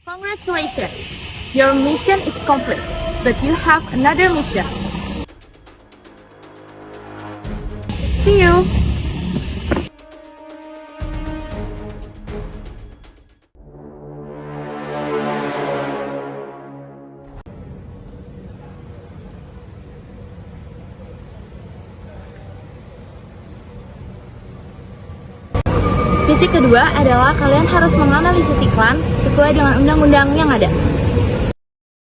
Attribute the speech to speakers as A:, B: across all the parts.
A: Congratulations! Your mission is complete, but you have another mission. See you! Misi kedua adalah kalian harus menganalisis iklan sesuai dengan undang-undang yang ada.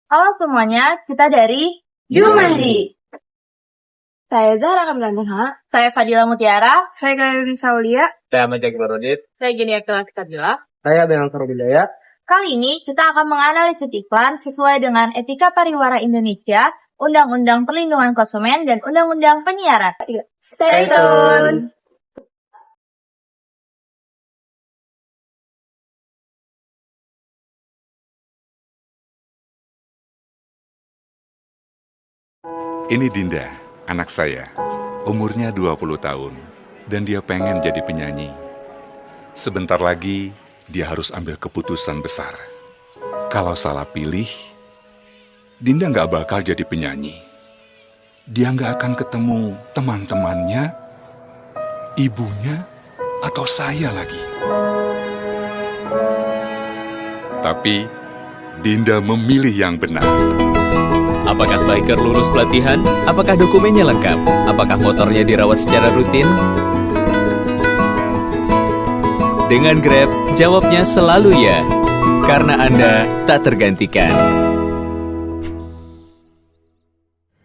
A: Halo semuanya, kita dari Jumandi. Saya Zahra Kamilantha. Saya Fadila Mutiara. Saya Kairin Saulia.
B: Saya Ahmad Jaki Barodit.
A: Saya Gini Akila Kadila.
B: Saya Benang Sarobidaya.
A: Kali ini kita akan menganalisis iklan sesuai dengan Etika Pariwara Indonesia, Undang-Undang Perlindungan Konsumen, dan Undang-Undang Penyiaran. Stay tune!
C: Ini Dinda, anak saya. Umurnya 20 tahun, dan dia pengen jadi penyanyi. Sebentar lagi, dia harus ambil keputusan besar. Kalau salah pilih, Dinda nggak bakal jadi penyanyi. Dia nggak akan ketemu teman-temannya, ibunya, atau saya lagi. Tapi, Dinda memilih yang benar.
D: Apakah biker lulus pelatihan? Apakah dokumennya lengkap? Apakah motornya dirawat secara rutin? Dengan Grab, jawabnya selalu ya, karena Anda tak tergantikan.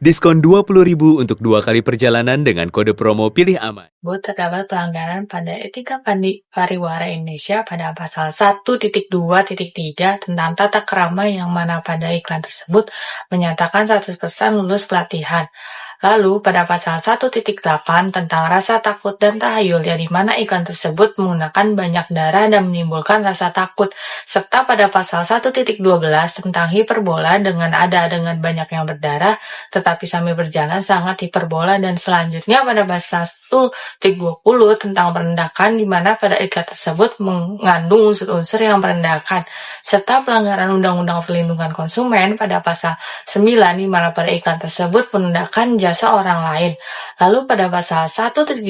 D: Diskon 20.000 untuk 2 kali perjalanan dengan kode promo Pilih Aman.
E: Terdapat pelanggaran pada etika pariwara Indonesia pada pasal 1.2.3 tentang tata krama yang mana pada iklan tersebut menyatakan 100% lulus pelatihan. Lalu pada pasal 1.8 tentang rasa takut dan tahayul yang dimana iklan tersebut menggunakan banyak darah dan menimbulkan rasa takut. Serta pada pasal 1.12 tentang hiperbola dengan banyak yang berdarah tetapi sambil berjalan sangat hiperbola, dan selanjutnya pada pasal 1.20 tentang perendakan di mana pada iklan tersebut mengandung unsur-unsur yang merendahkan. Serta pelanggaran Undang-Undang Perlindungan Konsumen pada pasal 9 di mana pada iklan tersebut merendahkan jasa orang lain. Lalu pada pasal 1.17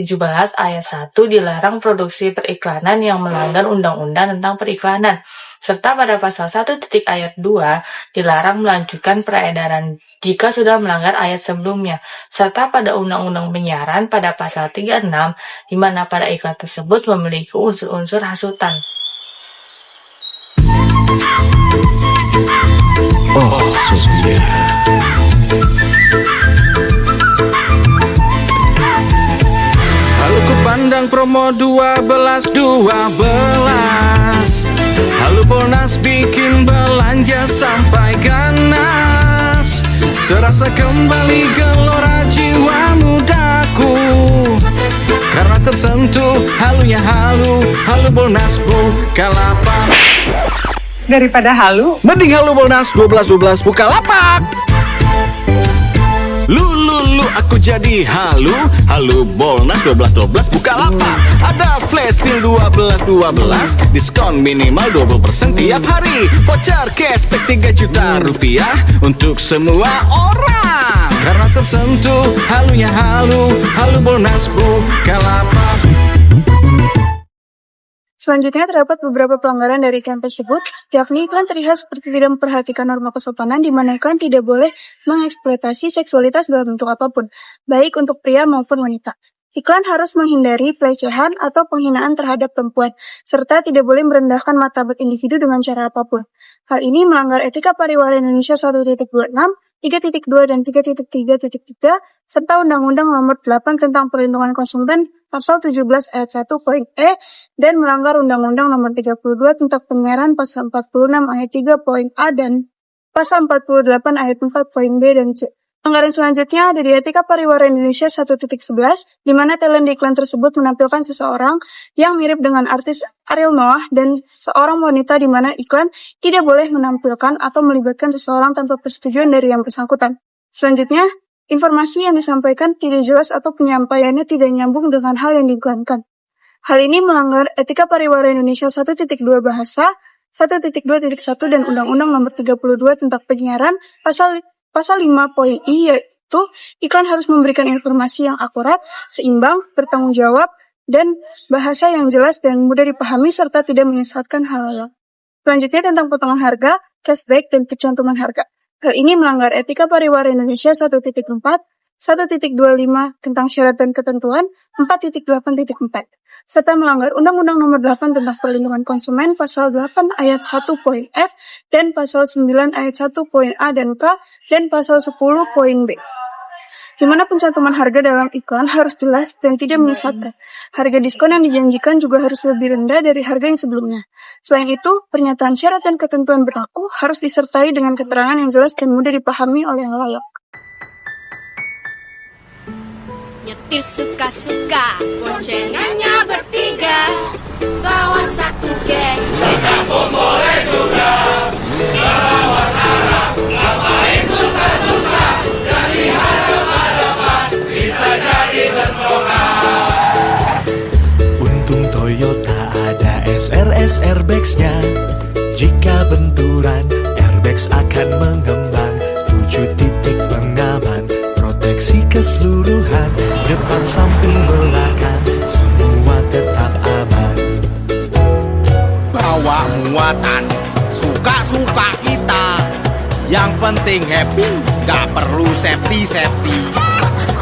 E: ayat 1 dilarang produksi periklanan yang melanggar Undang-Undang tentang periklanan. Serta pada pasal 1 ayat 2 dilarang melanjutkan peredaran jika sudah melanggar ayat sebelumnya. Serta pada Undang-Undang Penyiaran pada pasal 36 di mana pada iklan tersebut memiliki unsur-unsur hasutan.
F: Oh, Sofia. Lalu ku pandang promo 12. Lalu Polnas bikin belanja sampai ganas. Terasa kembali gelora jiwa mudaku, karena tersentuh halunya halu Polnas Bukalapak.
G: Daripada halu,
F: mending halu Polnas 12 Bukalapak. Lu aku jadi halu Bolnas 12 Bukalapak. Ada flash deal 12, diskon minimal 20% tiap hari. Voucher cashback 3 juta rupiah untuk semua orang, karena tersentuh halunya halu Bolnas Bukalapak.
G: selanjutnya terdapat beberapa pelanggaran dari iklan tersebut, yakni iklan terlihat seperti tidak memperhatikan norma kesopanan, di mana iklan tidak boleh mengeksploitasi seksualitas dalam bentuk apapun, baik untuk pria maupun wanita. Iklan harus menghindari pelecehan atau penghinaan terhadap perempuan, serta tidak boleh merendahkan martabat individu dengan cara apapun. Hal ini melanggar Etika Pariwara Indonesia 1.26, 3.2, dan 3.3.3, serta Undang-Undang Nomor 8 tentang Perlindungan Konsumen Pasal 17 ayat 1 poin E, dan melanggar Undang-Undang Nomor 32 tentang Penyiaran Pasal 46 ayat 3 poin A dan Pasal 48 ayat 4 poin B dan C. Pelanggaran selanjutnya ada di Etika Pariwara Indonesia 1.11, di mana talent di iklan tersebut menampilkan seseorang yang mirip dengan artis Ariel Noah dan seorang wanita, di mana iklan tidak boleh menampilkan atau melibatkan seseorang tanpa persetujuan dari yang bersangkutan. Selanjutnya, informasi yang disampaikan tidak jelas atau penyampaiannya tidak nyambung dengan hal yang diiklankan. Hal ini melanggar Etika Pariwara Indonesia 1.2 bahasa, 1.2.1 dan Undang-Undang Nomor 32 tentang Penyiaran pasal 5.i yaitu iklan harus memberikan informasi yang akurat, seimbang, bertanggung jawab, dan bahasa yang jelas dan mudah dipahami serta tidak menyesatkan halayak. Selanjutnya tentang potongan harga, cashback, dan kecantuman harga. Hal ini melanggar etika pariwara Indonesia 1.4, 1.25 tentang syarat dan ketentuan, 4.8.4, serta melanggar Undang-Undang Nomor 8 tentang Perlindungan Konsumen pasal 8 ayat 1 poin F dan pasal 9 ayat 1 poin A dan K dan pasal 10 poin B. Di mana pencantuman harga dalam iklan harus jelas dan tidak menyesatkan. Harga diskon yang dijanjikan juga harus lebih rendah dari harga yang sebelumnya. Selain itu, pernyataan syarat dan ketentuan berlaku harus disertai dengan keterangan yang jelas dan mudah dipahami oleh yang layak.
H: Nyetir suka-suka, boncengannya bertiga, bawa satu geng. Sedang boleh juga, bawa arah, ngapain susah-susah, dari hadapan bisa jadi bentrokan.
F: Untung Toyota ada SRS airbags-nya. Jika benturan, airbags akan mengembang. 7 titik pengaman, proteksi keseluruhan, depan samping belakang, semua tetap aman. Bawa muatan, suka-suka kita, yang penting happy, gak perlu safety-safety.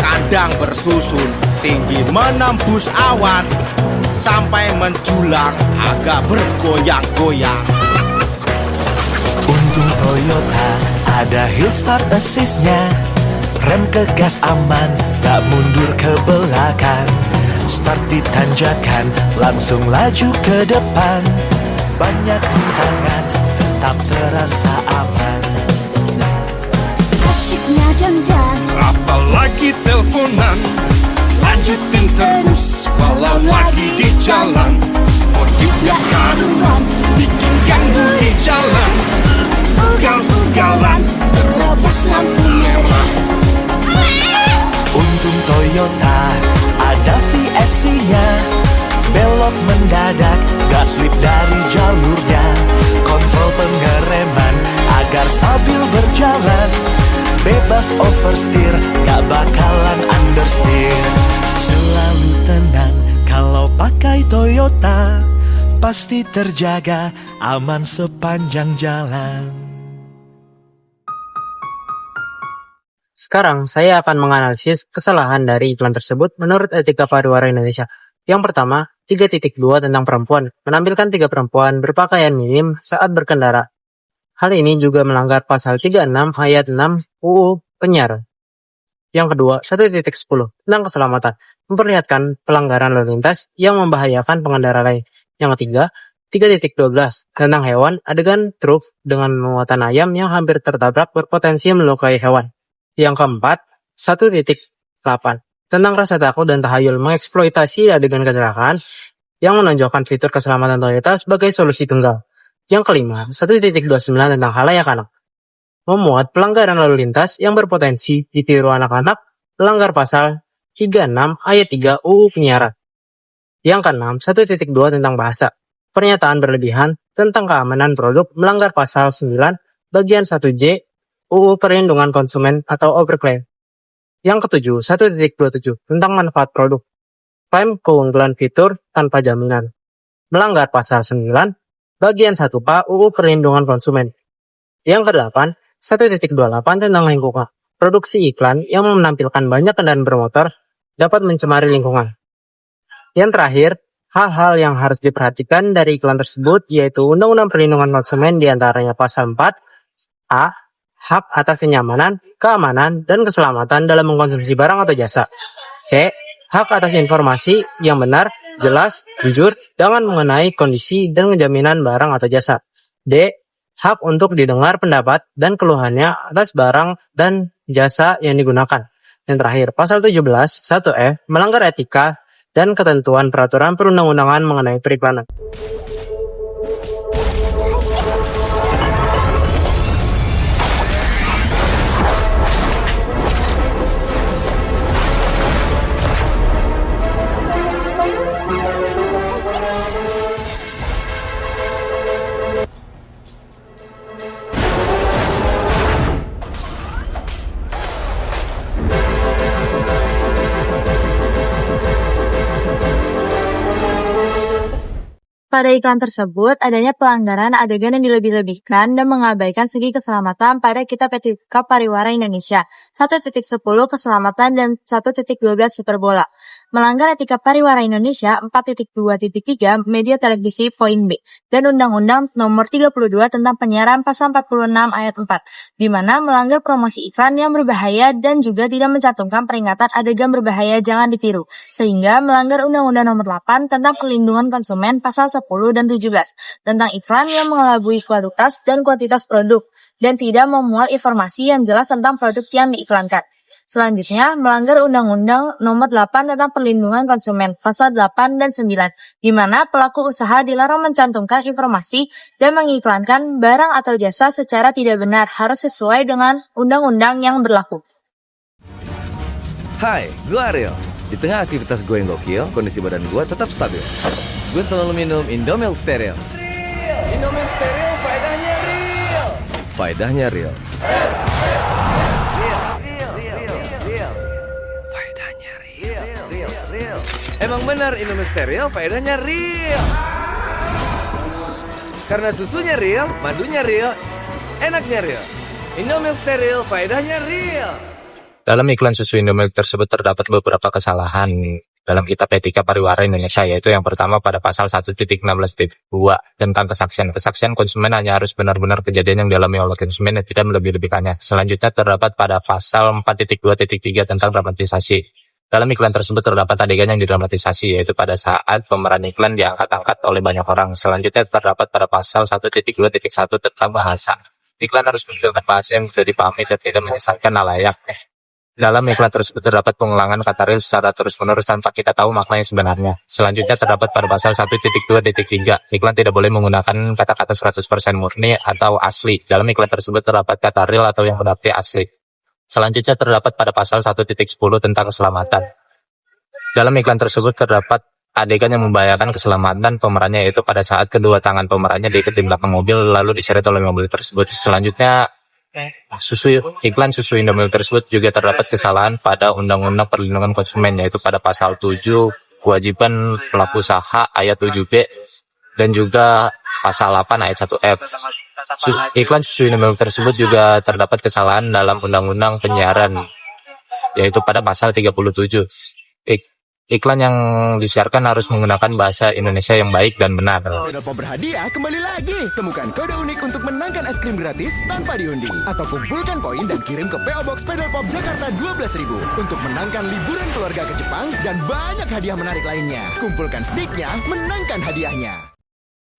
F: Kandang bersusun, tinggi menembus awan, sampai menjulang, agak bergoyang-goyang. Untung Toyota ada hill start assist-nya. Rem ke gas aman, tak mundur ke belakang. Start di tanjakan, langsung laju ke depan. Banyak rintangan, tetap terasa aman.
H: Asyiknya dandan,
F: Apalagi teleponan, lanjutin terus walau lagi di jalan. Modifnya karuan, bikin ganggu di jalan. Ugal-ugalan, terobos lampu merah. Untung Toyota ada VSC-nya. Belok mendadak, gas slip dari jalurnya. Kontrol pengereman agar stabil berjalan. Bebas oversteer, gak bakalan understeer. Selalu tenang kalau pakai Toyota, pasti terjaga aman sepanjang jalan.
B: Sekarang saya akan menganalisis kesalahan dari iklan tersebut menurut etika pariwara Indonesia. Yang pertama, 3.2 tentang perempuan, menampilkan 3 perempuan berpakaian minim saat berkendara. Hal ini juga melanggar pasal 36 ayat 6 UU Penyiaran. Yang kedua, 1.10 tentang keselamatan, memperlihatkan pelanggaran lalu lintas yang membahayakan pengendara lain. Yang ketiga, 3.12 tentang hewan, adegan truk dengan muatan ayam yang hampir tertabrak berpotensi melukai hewan. Yang keempat, 1.8 tentang rasa takut dan tahayul mengeksploitasi adegan kecelakaan yang menonjolkan fitur keselamatan Toyota sebagai solusi tunggal. Yang kelima, 1.29 tentang halayak anak, memuat pelanggaran lalu lintas yang berpotensi ditiru anak-anak, melanggar pasal 36 ayat 3 UU Penyiaran. Yang keenam, 1.2 tentang bahasa, pernyataan berlebihan tentang keamanan produk melanggar pasal 9 bagian 1J UU Perlindungan Konsumen atau overclaim. Yang ketujuh, 1.27 tentang manfaat produk, klaim keunggulan fitur tanpa jaminan, melanggar pasal 9 bagian 1 PA UU Perlindungan Konsumen. Yang kedelapan, 1.28 tentang lingkungan, produksi iklan yang menampilkan banyak kendaraan bermotor dapat mencemari lingkungan. Yang terakhir, hal-hal yang harus diperhatikan dari iklan tersebut yaitu Undang-Undang Perlindungan Konsumen diantaranya pasal 4 A, hak atas kenyamanan, keamanan, dan keselamatan dalam mengkonsumsi barang atau jasa. C, hak atas informasi yang benar, jelas, jujur, dengan mengenai kondisi dan jaminan barang atau jasa. D, hak untuk didengar pendapat dan keluhannya atas barang dan jasa yang digunakan. Dan terakhir, pasal 17, 1F, melanggar etika dan ketentuan peraturan perundang-undangan mengenai periklanan.
A: Pada iklan tersebut, adanya pelanggaran adegan yang dilebih-lebihkan dan mengabaikan segi keselamatan pada Kitab Etika Pariwara Indonesia 1.10 keselamatan dan 1.12 hiperbola. Melanggar Etika Pariwara Indonesia 4.2.3 media televisi poin B dan Undang-Undang Nomor 32 tentang Penyiaran Pasal 46 ayat 4, di mana melanggar promosi iklan yang berbahaya dan juga tidak mencantumkan peringatan adegan berbahaya jangan ditiru, sehingga melanggar Undang-Undang Nomor 8 tentang Perlindungan Konsumen Pasal 10 dan 17 tentang iklan yang mengelabui kualitas dan kuantitas produk dan tidak memuat informasi yang jelas tentang produk yang diiklankan. Selanjutnya, melanggar Undang-Undang Nomor 8 tentang Perlindungan Konsumen Pasal 8 dan 9, di mana pelaku usaha dilarang mencantumkan informasi dan mengiklankan barang atau jasa secara tidak benar harus sesuai dengan undang-undang yang berlaku.
I: Hai, gue Ariel. Di tengah aktivitas gue yang gokil, kondisi badan gue tetap stabil. Gue selalu minum Indomilk Steril. Real! Indomilk Steril, faedahnya real! Faedahnya real. Faedahnya real. Emang benar Indomilk Steril, faedahnya real. Karena susunya real, madunya real, enaknya real. Indomilk Steril, faedahnya real.
B: Dalam iklan susu Indomilk tersebut terdapat beberapa kesalahan dalam Kitab Etika Pariwara Indonesia, yaitu yang pertama pada pasal 1.16.2 tentang kesaksian. Kesaksian konsumen hanya harus benar-benar kejadian yang dialami oleh konsumen dan tidak melebih-lebihkannya. Selanjutnya terdapat pada pasal 4.2.3 tentang dramatisasi. Dalam iklan tersebut terdapat adegan yang didramatisasi, yaitu pada saat pemeran iklan diangkat-angkat oleh banyak orang. Selanjutnya terdapat pada pasal 1.2.1 tentang bahasa. Iklan harus menggunakan bahasa yang bisa dipahami dan tidak menyesatkan halayak. Dalam iklan tersebut terdapat pengulangan kata real secara terus-menerus tanpa kita tahu makna yang sebenarnya. Selanjutnya terdapat pada pasal 1.2.3, iklan tidak boleh menggunakan kata-kata 100% murni atau asli. Dalam iklan tersebut terdapat kata real atau yang berarti asli. Selanjutnya terdapat pada pasal 1.10 tentang keselamatan. Dalam iklan tersebut terdapat adegan yang membahayakan keselamatan pemerannya, yaitu pada saat kedua tangan pemerannya diikat di belakang mobil lalu diseret oleh mobil tersebut. Selanjutnya iklan susu Indomilk tersebut juga terdapat kesalahan pada Undang-Undang Perlindungan Konsumen, yaitu pada pasal 7 kewajiban pelaku usaha ayat 7B dan juga pasal 8 ayat 1F. Iklan susu Indomilk tersebut juga terdapat kesalahan dalam Undang-Undang Penyiaran, yaitu pada pasal 37. Iklan yang disiarkan harus menggunakan bahasa Indonesia yang baik dan benar.
F: Pedal Pop berhadiah kembali lagi. Temukan kode unik untuk menangkan es krim gratis tanpa diundi. Atau kumpulkan poin dan kirim ke PO Box Pedal Pop Jakarta 12.000 untuk menangkan liburan keluarga ke Jepang dan banyak hadiah menarik lainnya. Kumpulkan sticknya, menangkan hadiahnya.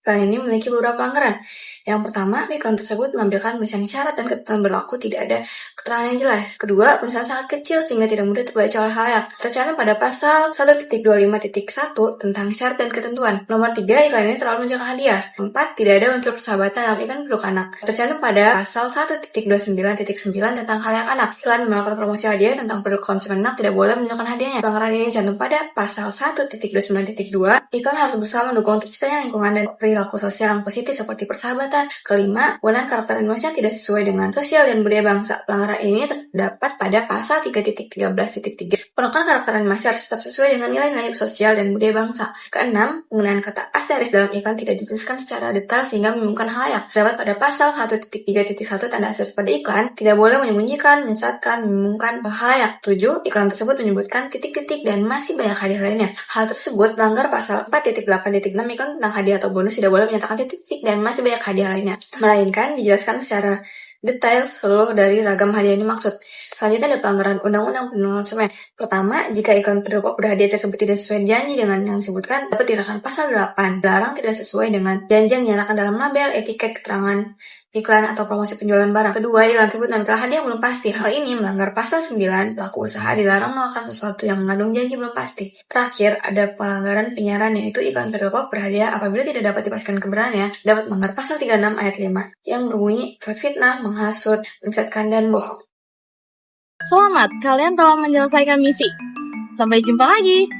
E: Iklan ini memiliki beberapa pelanggaran. Yang pertama, iklan tersebut menampilkan tulisan syarat dan ketentuan berlaku tidak ada keterangan yang jelas. Kedua, tulisan sangat kecil sehingga tidak mudah terbaca oleh khalayak. Tercantum pada pasal 1.25.1 tentang syarat dan ketentuan. Nomor 3, iklan ini terlalu menjelaskan hadiah. 4, tidak ada unsur persahabatan dalam iklan produk anak. Tercantum pada pasal 1.29.9 tentang khalayak anak. Iklan melakukan promosi hadiah tentang produk konsumen anak tidak boleh menunjukkan hadiahnya. Pelanggaran ini tercantum pada pasal 1.29.2. Iklan harus berusaha mendukung terciptanya lingkungan dan perilaku sosial yang positif seperti persahabatan. Kelima, penggunaan karakter animasi yang tidak sesuai dengan sosial dan budaya bangsa. Pelanggaran ini terdapat pada pasal 3.13.3. Penolakan karakter animasi harus tetap sesuai dengan nilai-nilai sosial dan budaya bangsa. Keenam, penggunaan kata asteris dalam iklan tidak dijelaskan secara detail sehingga membingungkan khalayak. Terdapat pada pasal 1.3.1 tanda asteris pada iklan tidak boleh menyembunyikan, menyesatkan, membingungkan khalayak. 7, iklan tersebut menyebutkan titik-titik dan masih banyak hadiah lainnya. Hal tersebut melanggar pasal 4.8.6 iklan tentang hadiah atau bonus tidak boleh menyatakan titik-titik dan masih banyak hadiah lainnya, melainkan dijelaskan secara detail seluruh dari ragam hadiah ini maksud. Selanjutnya ada pelanggaran Undang-Undang Perlindungan Konsumen. Pertama, jika iklan Pedal Pop berhadiah tersebut tidak sesuai janji dengan yang disebutkan, dapat dikenakan pasal 8, dilarang tidak sesuai dengan janji yang dinyatakan dalam label, etiket, keterangan iklan atau promosi penjualan barang. Kedua, iklan tersebut menampilkan hadiah yang belum pasti. Hal ini melanggar pasal 9, pelaku usaha dilarang menawarkan sesuatu yang mengandung janji belum pasti. Terakhir, ada pelanggaran penyiaran, yaitu iklan Pedal Pop berhadiah apabila tidak dapat dipastikan kebenarannya, dapat melanggar pasal 36 ayat 5 yang berbunyi fitnah, menghasut, menyesatkan, dan bohong.
A: Selamat, kalian telah menyelesaikan misi. Sampai jumpa lagi.